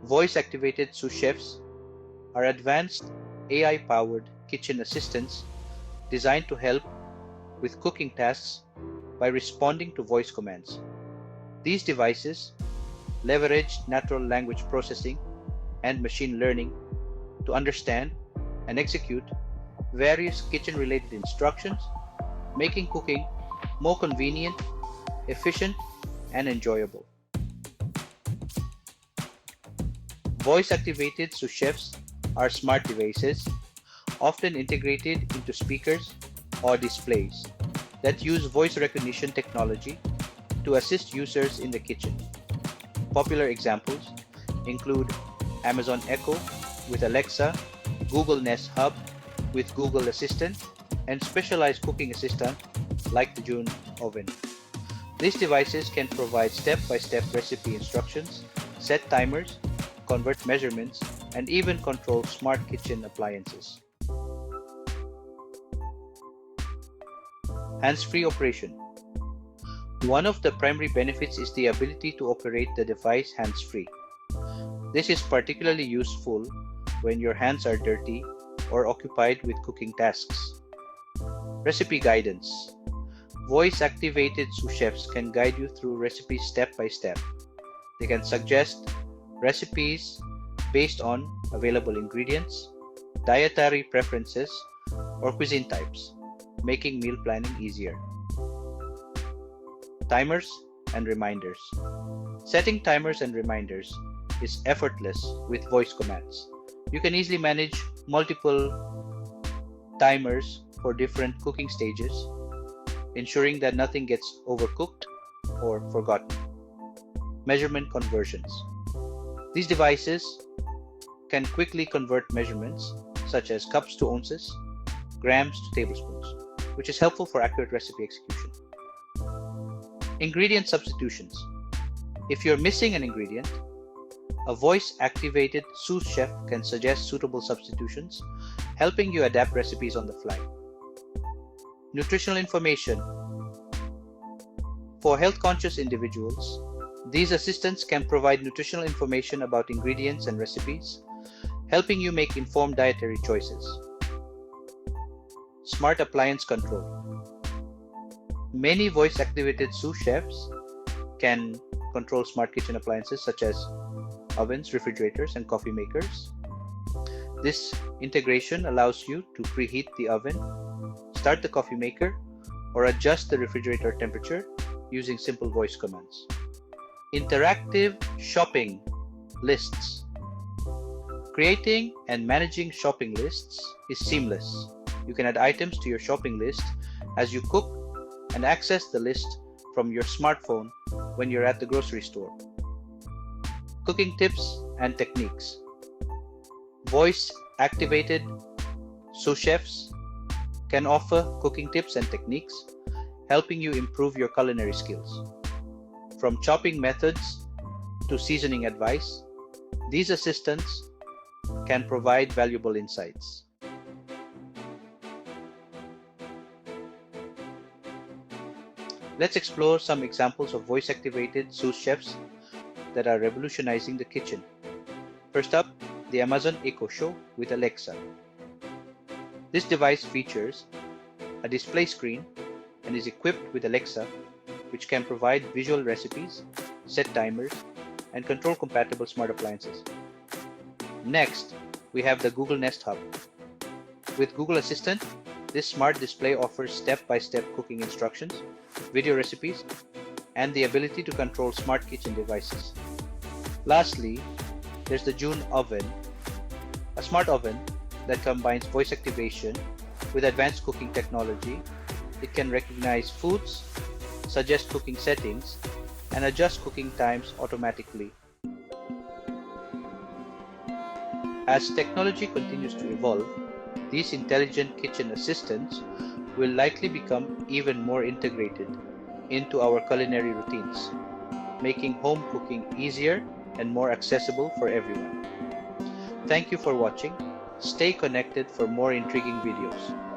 Voice-activated sous chefs are advanced AI-powered kitchen assistants designed to help with cooking tasks by responding to voice commands. These devices leverage natural language processing and machine learning to understand and execute various kitchen-related instructions, making cooking more convenient, efficient, and enjoyable. Voice-activated sous chefs are smart devices, often integrated into speakers or displays, that use voice recognition technology to assist users in the kitchen. Popular examples include Amazon Echo with Alexa, Google Nest Hub with Google Assistant, and specialized cooking assistant like the June oven. These devices can provide step-by-step recipe instructions, set timers, convert measurements, and even control smart kitchen appliances. Hands-free operation. One of the primary benefits is the ability to operate the device hands-free. This is particularly useful when your hands are dirty or occupied with cooking tasks. Recipe guidance. Voice-activated sous chefs can guide you through recipes step by step. They can suggest recipes based on available ingredients, dietary preferences, or cuisine types, making meal planning easier. Timers and reminders. Setting timers and reminders is effortless with voice commands. You can easily manage multiple timers for different cooking stages, ensuring that nothing gets overcooked or forgotten. Measurement conversions. These devices can quickly convert measurements such as cups to ounces, grams to tablespoons, which is helpful for accurate recipe execution. Ingredient substitutions. If you're missing an ingredient, a voice-activated sous chef can suggest suitable substitutions, helping you adapt recipes on the fly. Nutritional information. For health-conscious individuals, these assistants can provide nutritional information about ingredients and recipes, helping you make informed dietary choices. Smart appliance control. Many voice-activated sous chefs can control smart kitchen appliances such as ovens, refrigerators, and coffee makers. This integration allows you to preheat the oven, start the coffee maker, or adjust the refrigerator temperature using simple voice commands. Interactive shopping lists. Creating and managing shopping lists is seamless. You can add items to your shopping list as you cook and access the list from your smartphone when you're at the grocery store. Cooking tips and techniques. Voice-activated sous chefs can offer cooking tips and techniques, helping you improve your culinary skills. From chopping methods to seasoning advice, these assistants can provide valuable insights. Let's explore some examples of voice-activated sous chefs that are revolutionizing the kitchen. First up, the Amazon Echo Show with Alexa. This device features a display screen and is equipped with Alexa, which can provide visual recipes, set timers, and control compatible smart appliances. Next, we have the Google Nest Hub. With Google Assistant, this smart display offers step-by-step cooking instructions, video recipes, and the ability to control smart kitchen devices. Lastly, there's the June oven, a smart oven that combines voice activation with advanced cooking technology. It can recognize foods, suggest cooking settings, and adjust cooking times automatically. As technology continues to evolve, these intelligent kitchen assistants will likely become even more integrated into our culinary routines, making home cooking easier and more accessible for everyone. Thank you for watching. Stay connected for more intriguing videos.